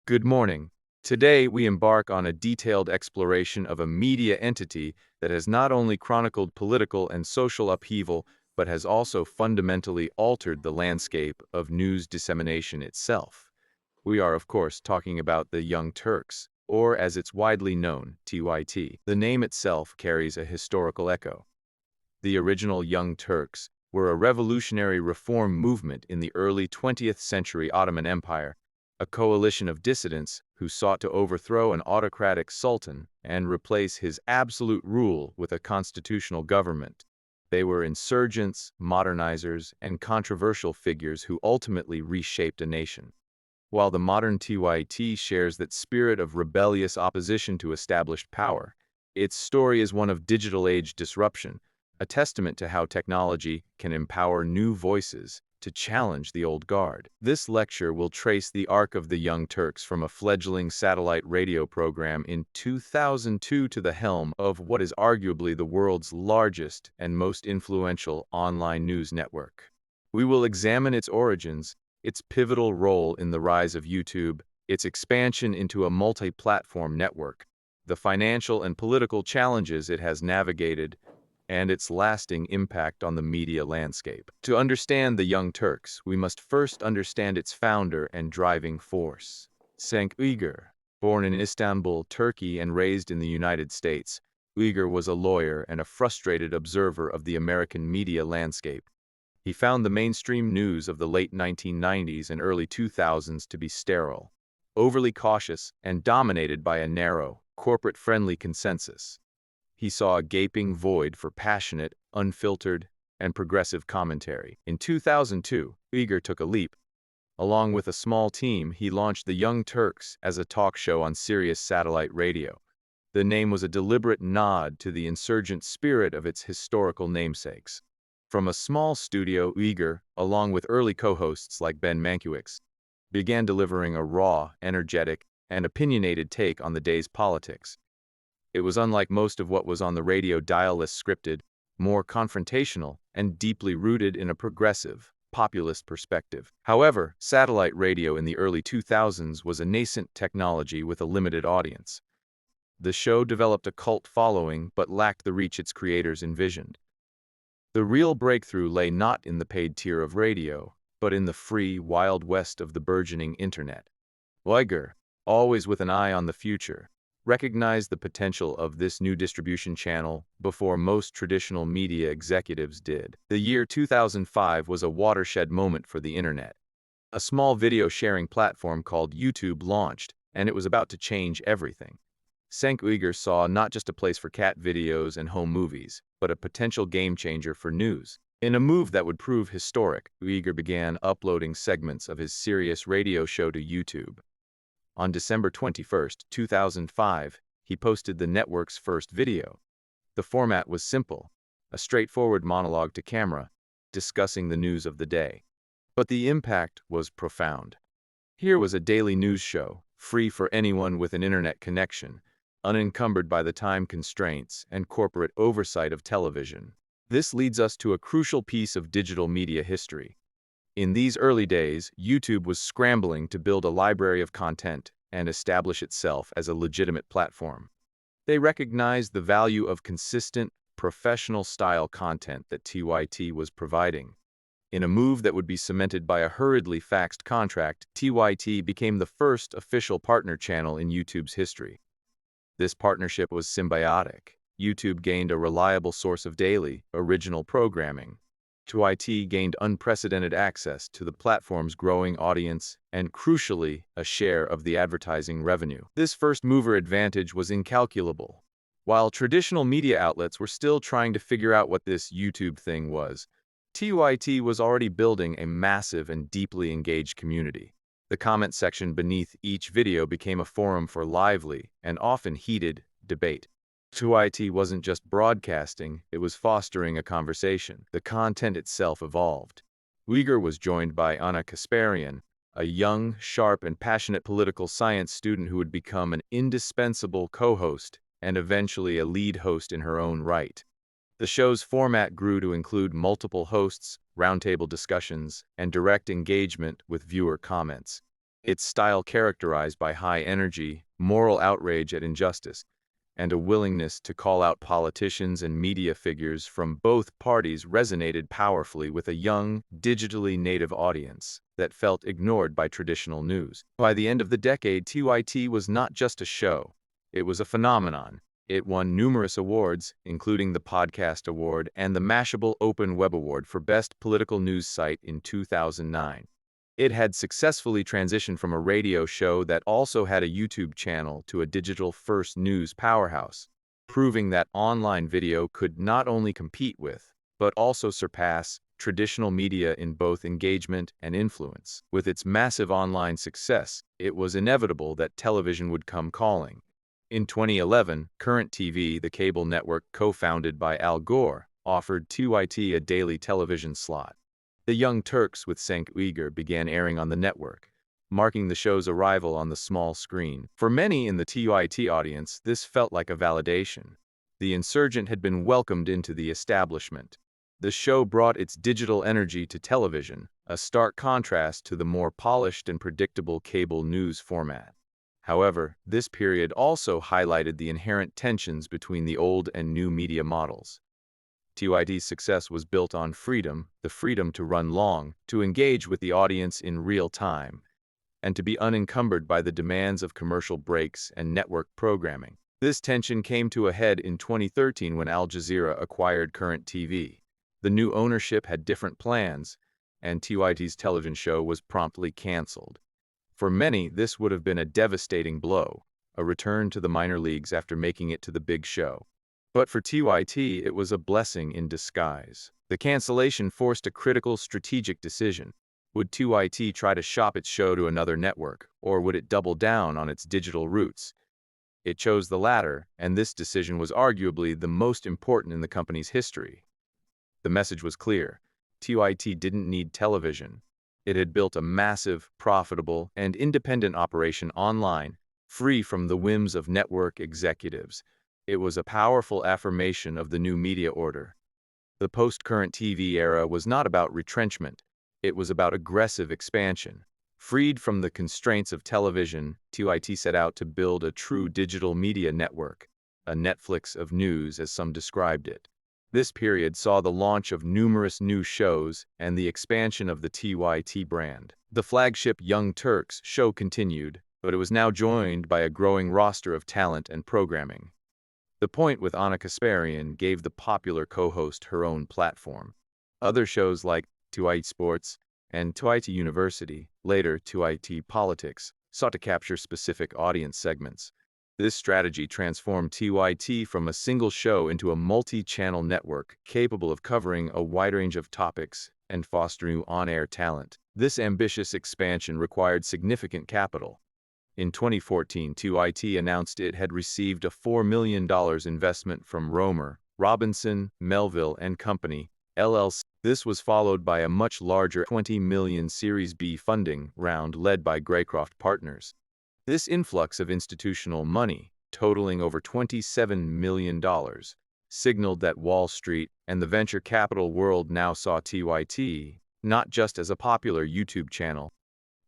Good morning. Today, we embark on a detailed exploration of a media entity that has not only chronicled political and social upheaval, but has also fundamentally altered the landscape of news dissemination itself. We are, of course, talking about the Young Turks, or as it's widely known, TYT. The name itself carries a historical echo. The original Young Turks were a revolutionary reform movement in the early 20th century Ottoman Empire, a coalition of dissidents who sought to overthrow an autocratic sultan and replace his absolute rule with a constitutional government. They were insurgents, modernizers, and controversial figures who ultimately reshaped a nation. While the modern TYT shares that spirit of rebellious opposition to established power, its story is one of digital age disruption, a testament to how technology can empower new voices to challenge the old guard. This lecture will trace the arc of the Young Turks from a fledgling satellite radio program in 2002 to the helm of what is arguably the world's largest and most influential online news network. We will examine its origins, its pivotal role in the rise of YouTube, its expansion into a multi-platform network, the financial and political challenges it has navigated, and its lasting impact on the media landscape. To understand the Young Turks, we must first understand its founder and driving force. Cenk Uygur. Born in Istanbul, Turkey, and raised in the United States, Uygur was a lawyer and a frustrated observer of the American media landscape. He found the mainstream news of the late 1990s and early 2000s to be sterile, overly cautious, and dominated by a narrow, corporate-friendly consensus. He saw a gaping void for passionate, unfiltered, and progressive commentary. In 2002, Uygur took a leap. Along with a small team, he launched the Young Turks as a talk show on Sirius satellite radio. The name was a deliberate nod to the insurgent spirit of its historical namesakes. From a small studio, Uygur, along with early co-hosts like Ben Mankiewicz, began delivering a raw, energetic, and opinionated take on the day's politics. It was unlike most of what was on the radio dial, less scripted, more confrontational, and deeply rooted in a progressive, populist perspective. However, satellite radio in the early 2000s was a nascent technology with a limited audience. The show developed a cult following but lacked the reach its creators envisioned. The real breakthrough lay not in the paid tier of radio, but in the free, wild west of the burgeoning internet. Uygur, always with an eye on the future, recognized the potential of this new distribution channel before most traditional media executives did. The year 2005 was a watershed moment for the internet. A small video sharing platform called YouTube launched, and it was about to change everything. Cenk Uygur saw not just a place for cat videos and home movies, but a potential game changer for news. In a move that would prove historic, Uygur began uploading segments of his Sirius radio show to YouTube. On December 21, 2005, he posted the network's first video. The format was simple, a straightforward monologue to camera, discussing the news of the day. But the impact was profound. Here was a daily news show, free for anyone with an internet connection, unencumbered by the time constraints and corporate oversight of television. This leads us to a crucial piece of digital media history. In these early days, YouTube was scrambling to build a library of content and establish itself as a legitimate platform. They recognized the value of consistent, professional-style content that TYT was providing. In a move that would be cemented by a hurriedly faxed contract, TYT became the first official partner channel in YouTube's history. This partnership was symbiotic. YouTube gained a reliable source of daily, original programming. TYT gained unprecedented access to the platform's growing audience and, crucially, a share of the advertising revenue. This first-mover advantage was incalculable. While traditional media outlets were still trying to figure out what this YouTube thing was, TYT was already building a massive and deeply engaged community. The comment section beneath each video became a forum for lively and often heated debate. TYT wasn't just broadcasting, it was fostering a conversation. The content itself evolved. Uygur was joined by Anna Kasparian, a young, sharp, and passionate political science student who would become an indispensable co-host and eventually a lead host in her own right. The show's format grew to include multiple hosts, roundtable discussions, and direct engagement with viewer comments. its style characterized by high energy, moral outrage at injustice, and a willingness to call out politicians and media figures from both parties resonated powerfully with a young, digitally native audience that felt ignored by traditional news. By the end of the decade, TYT was not just a show, it was a phenomenon. It won numerous awards, including the Podcast Award and the Mashable Open Web Award for Best Political News Site in 2009. It had successfully transitioned from a radio show that also had a YouTube channel to a digital-first news powerhouse, proving that online video could not only compete with, but also surpass, traditional media in both engagement and influence. With its massive online success, it was inevitable that television would come calling. In 2011, Current TV, the cable network co-founded by Al Gore, offered TYT a daily television slot. The Young Turks with Cenk Uygur began airing on the network, marking the show's arrival on the small screen. For many in the TYT audience, this felt like a validation. The insurgent had been welcomed into the establishment. The show brought its digital energy to television, a stark contrast to the more polished and predictable cable news format. However, this period also highlighted the inherent tensions between the old and new media models. TYT's success was built on freedom, the freedom to run long, to engage with the audience in real time, and to be unencumbered by the demands of commercial breaks and network programming. This tension came to a head in 2013 when Al Jazeera acquired Current TV. The new ownership had different plans, and TYT's television show was promptly canceled. For many, this would have been a devastating blow, a return to the minor leagues after making it to the big show. But for TYT, it was a blessing in disguise. The cancellation forced a critical strategic decision. Would TYT try to shop its show to another network, or would it double down on its digital roots? It chose the latter, and this decision was arguably the most important in the company's history. The message was clear. TYT didn't need television. It had built a massive, profitable, and independent operation online, free from the whims of network executives. It was a powerful affirmation of the new media order. The post-Current TV era was not about retrenchment. It was about aggressive expansion. Freed from the constraints of television, TYT set out to build a true digital media network, a Netflix of news as some described it. This period saw the launch of numerous new shows and the expansion of the TYT brand. The flagship Young Turks show continued, but it was now joined by a growing roster of talent and programming. The Point with Anna Kasparian gave the popular co-host her own platform. Other shows like TYT Sports and TYT University, later TYT Politics, sought to capture specific audience segments. This strategy transformed TYT from a single show into a multi-channel network capable of covering a wide range of topics and fostering on-air talent. This ambitious expansion required significant capital. In 2014, TYT announced it had received a $4 million investment from Romer, Robinson, Melville and Company, LLC. This was followed by a much larger $20 million Series B funding round led by Greycroft Partners. This influx of institutional money, totaling over $27 million, signaled that Wall Street and the venture capital world now saw TYT not just as a popular YouTube channel,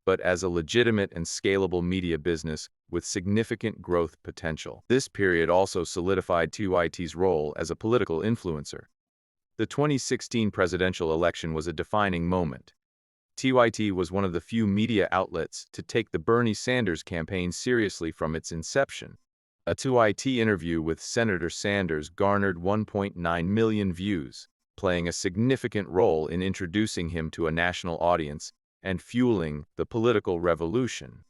but as a legitimate and scalable media business with significant growth potential. This period also solidified TYT's role as a political influencer. The 2016 presidential election was a defining moment. TYT was one of the few media outlets to take the Bernie Sanders campaign seriously from its inception. A TYT interview with Senator Sanders garnered 1.9 million views, playing a significant role in introducing him to a national audience and fueling the political revolution.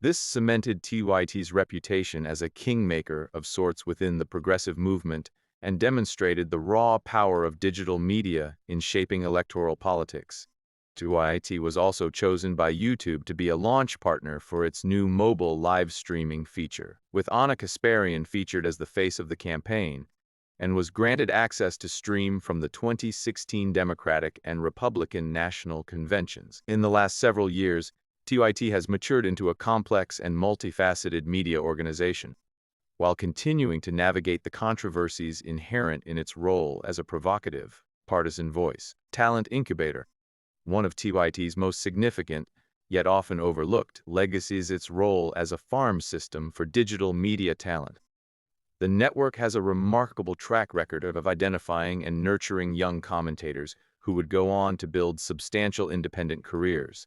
This cemented TYT's reputation as a kingmaker of sorts within the progressive movement and demonstrated the raw power of digital media in shaping electoral politics. TYT was also chosen by YouTube to be a launch partner for its new mobile live streaming feature, with Anna Kasparian featured as the face of the campaign, and was granted access to stream from the 2016 Democratic and Republican national conventions. In the last several years, TYT has matured into a complex and multifaceted media organization, while continuing to navigate the controversies inherent in its role as a provocative, partisan voice. Talent incubator. One of TYT's most significant yet often overlooked, legacy is its role as a farm system for digital media talent. The network has a remarkable track record of identifying and nurturing young commentators who would go on to build substantial independent careers.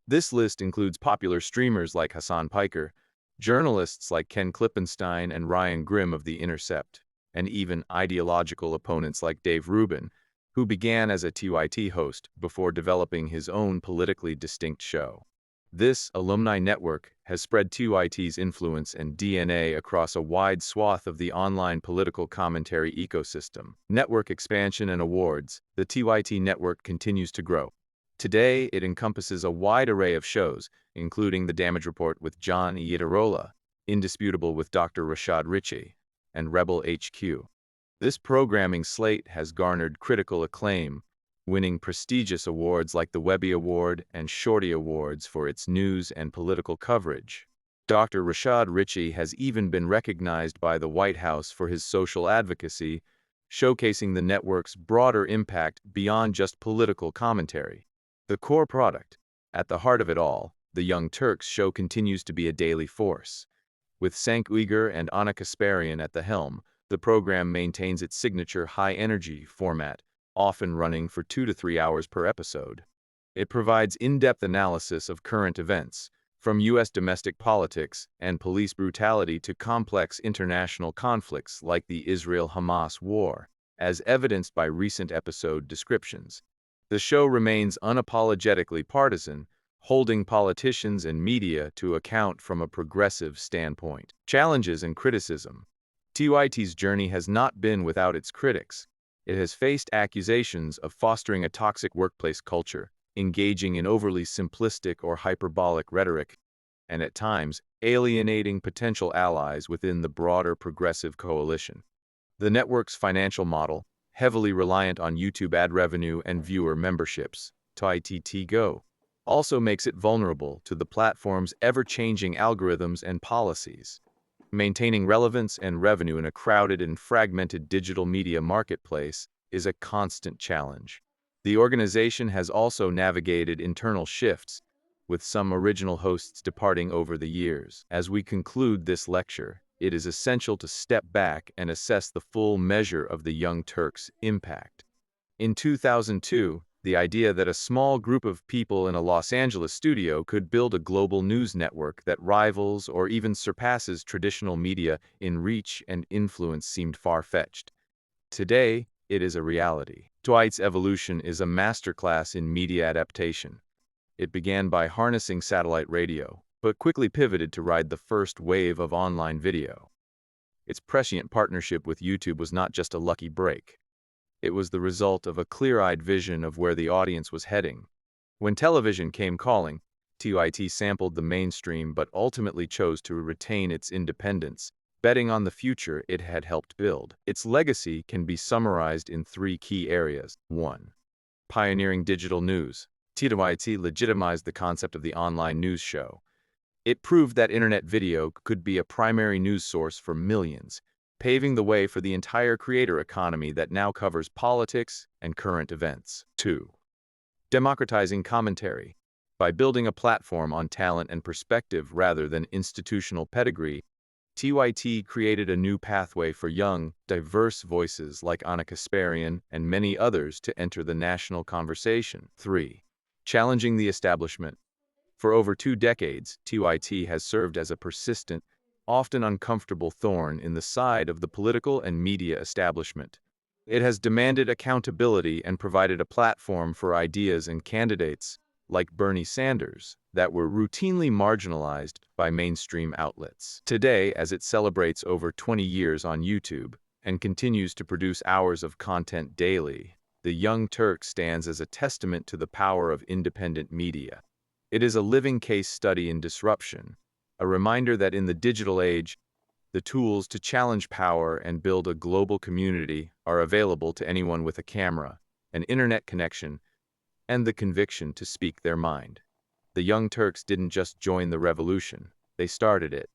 This list includes popular streamers like Hassan Piker, journalists like Ken Klippenstein and Ryan Grimm of The Intercept, and even ideological opponents like Dave Rubin, who began as a TYT host before developing his own politically distinct show. This alumni network has spread TYT's influence and DNA across a wide swath of the online political commentary ecosystem. Network expansion and awards. The TYT network continues to grow. Today, it encompasses a wide array of shows, including The Damage Report with John Iadarola, Indisputable with Dr. Rashad Ritchie, and Rebel HQ. This programming slate has garnered critical acclaim, winning prestigious awards like the Webby Award and Shorty Awards for its news and political coverage. Dr. Rashad Ritchie has even been recognized by the White House for his social advocacy, showcasing the network's broader impact beyond just political commentary. The core product. At the heart of it all, the Young Turks show continues to be a daily force. With Cenk Uygur and Ana Kasparian at the helm, the program maintains its signature high-energy format, often running for 2 to 3 hours per episode. It provides in-depth analysis of current events, from U.S. domestic politics and police brutality to complex international conflicts like the Israel-Hamas war, as evidenced by recent episode descriptions. The show remains unapologetically partisan, holding politicians and media to account from a progressive standpoint. Challenges and criticism. TYT's journey has not been without its critics. It has faced accusations of fostering a toxic workplace culture, engaging in overly simplistic or hyperbolic rhetoric, and at times alienating potential allies within the broader progressive coalition. The network's financial model, heavily reliant on YouTube ad revenue and viewer memberships, TYT Go, also makes it vulnerable to the platform's ever-changing algorithms and policies. Maintaining relevance and revenue in a crowded and fragmented digital media marketplace is a constant challenge. The organization has also navigated internal shifts, with some original hosts departing over the years. As we conclude this lecture, it is essential to step back and assess the full measure of the Young Turks' impact. In 2002, the idea that a small group of people in a Los Angeles studio could build a global news network that rivals or even surpasses traditional media in reach and influence seemed far-fetched. Today, it is a reality. TYT's evolution is a masterclass in media adaptation. It began by harnessing satellite radio, but quickly pivoted to ride the first wave of online video. Its prescient partnership with YouTube was not just a lucky break. It was the result of a clear-eyed vision of where the audience was heading. When television came calling, TYT sampled the mainstream but ultimately chose to retain its independence, betting on the future it had helped build. Its legacy can be summarized in 3 key areas. 1. Pioneering digital news. TYT legitimized the concept of the online news show. It proved that internet video could be a primary news source for millions, paving the way for the entire creator economy that now covers politics and current events. 2. Democratizing commentary. By building a platform on talent and perspective rather than institutional pedigree, TYT created a new pathway for young, diverse voices like Ana Kasparian and many others to enter the national conversation. 3. Challenging the establishment. For over 2 decades, TYT has served as a persistent, often uncomfortable thorn in the side of the political and media establishment. It has demanded accountability and provided a platform for ideas and candidates, like Bernie Sanders, that were routinely marginalized by mainstream outlets. Today, as it celebrates over 20 years on YouTube and continues to produce hours of content daily, the Young Turk stands as a testament to the power of independent media. It is a living case study in disruption, a reminder that in the digital age, the tools to challenge power and build a global community are available to anyone with a camera, an internet connection, and the conviction to speak their mind. The Young Turks didn't just join the revolution, they started it.